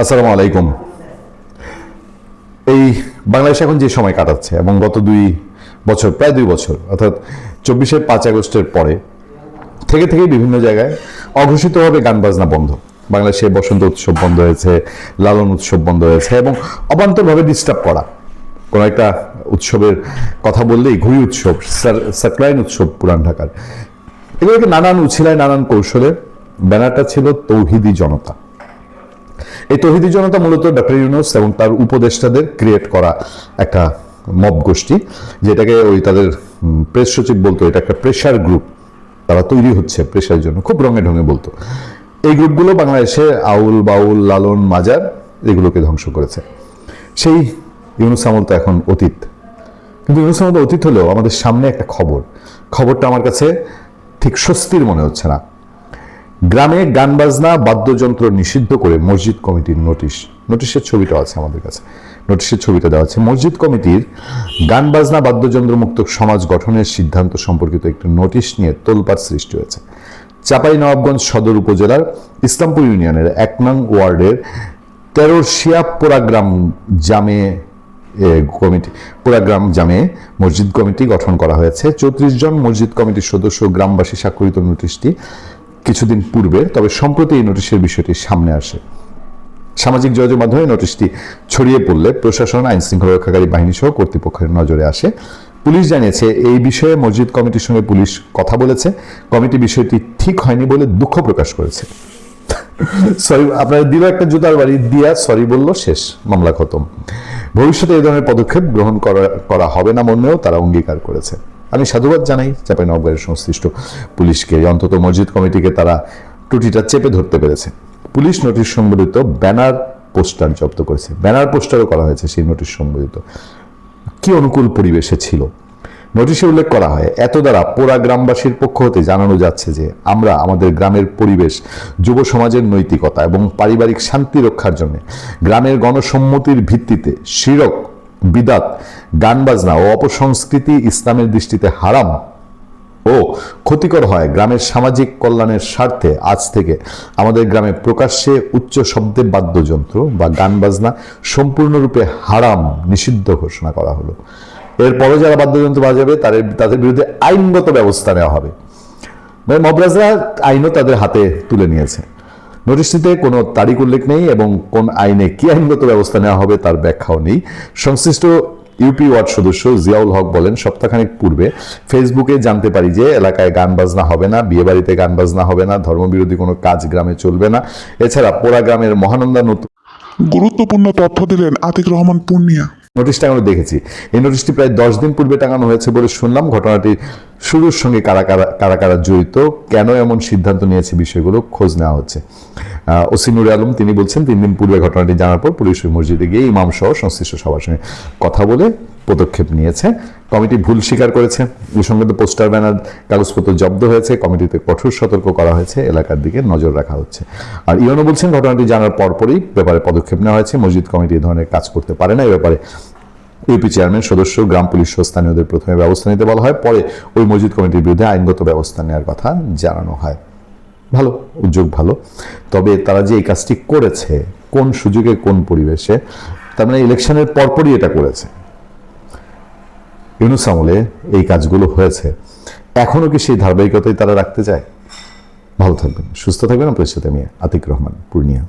আসসালামু আলাইকুম। এই বাংলাদেশ এখন যে সময় কাটাচ্ছে এবং গত 2 বছর, প্রায় 2 বছর, অর্থাৎ 24-এর 5 আগস্টের পরে থেকে বিভিন্ন জায়গায় অঘোষিতভাবে গান বাজনা বন্ধ। বাংলাদেশে বসন্ত উৎসব বন্ধ হয়েছে, লালন উৎসব বন্ধ হয়েছে এবং অবান্তরভাবে ডিস্টার্ব করা। কোনো একটা উৎসবের কথা বললেই ঘুড়ি উৎসব, সাকরাইন উৎসব পুরান ঢাকার, এগুলোকে নানান উছিলায় নানান কৌশলে। ব্যানারটা ছিল তৌহিদি জনতা। এই তৌহিদি জনতা মূলত ডক্টর ইউনূস এবং তার উপদেষ্টাদের ক্রিয়েট করা একটা মব গোষ্ঠী, যেটাকে ওই তাদের প্রেস সচিব বলতো এটা একটা প্রেশার গ্রুপ। তারা তৈরি হচ্ছে প্রেশারের জন্য, খুব রঙে ঢঙে বলতো। এই গ্রুপগুলো বাংলাদেশে আউল বাউল লালন মাজার এগুলোকে ধ্বংস করেছে। সেই ইউনূস আমল তো এখন অতীত, কিন্তু ইউনূস আমল অতীত হলেও আমাদের সামনে একটা খবরটা আমার কাছে ঠিক স্বস্তির মনে হচ্ছে না। গ্রামে গান বাজনা বাদ্যযন্ত্র নিষিদ্ধ করে মসজিদ কমিটির নোটিশের ছবিটা আছে আমাদের কাছে, নোটিশের ছবিটা দেওয়া আছে। মসজিদ কমিটির গান বাজনা বাদ্যযন্ত্র মুক্ত সমাজ গঠনের সিদ্ধান্ত সম্পর্কিত একটি নোটিশ নিয়ে তোলপাড় সৃষ্টি হয়েছে। চাঁপাইনবাবগঞ্জ সদর উপজেলার ইসলামপুর ইউনিয়নের 1 নং ওয়ার্ডের 13 শিয়াপুরা গ্রাম জামে জামে মসজিদ কমিটি গঠন করা হয়েছে। 34 জন মসজিদ কমিটির সদস্য গ্রামবাসী স্বাক্ষরিত নোটিশটি কিছুদিন পূর্বে, তবে সম্প্রতি এই নোটিশের বিষয়টি সামনে আসে। সামাজিক যোগাযোগ মাধ্যমে নোটিশটি ছড়িয়ে পড়লে প্রশাসন, আইন শৃঙ্খলা রক্ষাকারী বাহিনী সহ কর্তৃপক্ষের নজরে আসে। পুলিশ জানিয়েছে এই বিষয়ে মসজিদ কমিটির সঙ্গে পুলিশ কথা বলেছে। কমিটি বিষয়টি ঠিক হয়নি বলে দুঃখ প্রকাশ করেছে। সরি, আপনারা দিল একটা জুতার বাড়ি দিয়া সরি বললো, শেষ, মামলা খতম। ভবিষ্যতে এই ধরনের পদক্ষেপ গ্রহণ করা হবে না মর্মেও তারা অঙ্গীকার করেছে। আমি সাধুবাদ জানাই চাঁপাইনবাবগঞ্জের সংশ্লিষ্ট পুলিশকে, অন্তত মসজিদ কমিটিকে তারা ত্রুটিটা চেপে ধরতে পেরেছে। পুলিশ নোটিশ সম্বলিত ব্যানার পোস্টার জব্দ করেছে, ব্যানার পোস্টারও করা হয়েছে সেই নোটিশ সম্বলিত। কি অনুকূল পরিবেশে ছিল। নোটিশে উল্লেখ করা হয়, এত দ্বারা পোড়া গ্রামবাসীর পক্ষ হতে জানানো যাচ্ছে যে আমরা আমাদের গ্রামের পরিবেশ, যুব সমাজের নৈতিকতা এবং পারিবারিক শান্তি রক্ষার জন্য গ্রামের গণসম্মতির ভিত্তিতে শিরক, বিদাত, গান বাজনা ও অপসংস্কৃতি ইসলামের দৃষ্টিতে হারাম ও ক্ষতিকর হয়। গ্রামের সামাজিক কল্যাণের স্বার্থে আজ থেকে আমাদের গ্রামে প্রকাশ্যে উচ্চ শব্দে বাদ্যযন্ত্র বা গান বাজনা সম্পূর্ণরূপে হারাম, নিষিদ্ধ ঘোষণা করা হলো। এরপরও যারা বাদ্যযন্ত্র বাজাবে তাদের বিরুদ্ধে আইনগত ব্যবস্থা নেওয়া হবে। মবরাজরা আইনও তাদের হাতে তুলে নিয়েছে। নোটিশটিতে কোনো তারিখ উল্লেখ নেই এবং কোন আইনে কি আইনগত ব্যবস্থা নেওয়া হবে তার ব্যাখ্যাও নেই। সংশ্লিষ্ট ইউপি ওয়ার্ড সদস্য জিয়াউল হক বলেন, সপ্তাহখানেক পূর্বে ফেসবুকে জানতে পারি যে এলাকায় গান বাজনা হবে না, বিয়ে বাড়িতে গান বাজনা হবে না, ধর্মবিরোধী কোনো কাজ গ্রামে চলবে না। এছাড়া পোড়া গ্রামের মহানন্দা নতুন গুরুত্বপূর্ণ তথ্য দিলেন আতিক রহমান পূর্ণিয়া। নোটিশটা আমরা দেখেছি। এই নোটিশটি প্রায় 10 দিন পূর্বে টাঙানো হয়েছে বলে শুনলাম। ঘটনাটি শুরুর সঙ্গে কারা কারা জড়িত, কেন এমন সিদ্ধান্ত নিয়েছে, বিষয়গুলো খোঁজ নেওয়া হচ্ছে। ওসি নুরে আলম তিনি বলছেন, 3 দিন পূর্বে ঘটনাটি জানার পর পুলিশ ওই মসজিদে গিয়ে ইমাম সহ সংশ্লিষ্ট সবার সঙ্গে কথা বলে পদক্ষেপ নিয়েছে। কমিটি ভুল স্বীকার করেছে। এই সংক্রান্ত পোস্টার, ব্যানার, কাগজপত্র জব্দ হয়েছে। কমিটিতে কঠোর সতর্ক করা হয়েছে, এলাকার দিকে নজর রাখা হচ্ছে। আর ইউনো বলছেন, ঘটনাটি জানার পরপরই ব্যাপারে পদক্ষেপ নেওয়া হয়েছে। মসজিদ কমিটি এই ধরনের কাজ করতে পারে না। এ ব্যাপারে ইউপি চেয়ারম্যান, সদস্য, গ্রাম পুলিশ সহ স্থানীয়দের প্রথমে ব্যবস্থা নিতে বলা হয়, পরে ওই মসজিদ কমিটির বিরুদ্ধে আইনগত ব্যবস্থা নেওয়ার কথা জানানো হয়। ভালো উদ্যোগ, ভালো। তবে তারা যে এই কাজটি করেছে, কোন সুযোগে, কোন পরিবেশে, তার মানে ইলেকশনের পরপরই এটা করেছে। ইউনূস আমলে এই কাজগুলো হয়েছে, এখনো কি সেই ধারাবাহিকতাই তারা রাখতে চায়? ভালো থাকবেন, সুস্থ থাকবেন। আপনার সাথে আমি আতিক রহমান পূর্ণিয়া।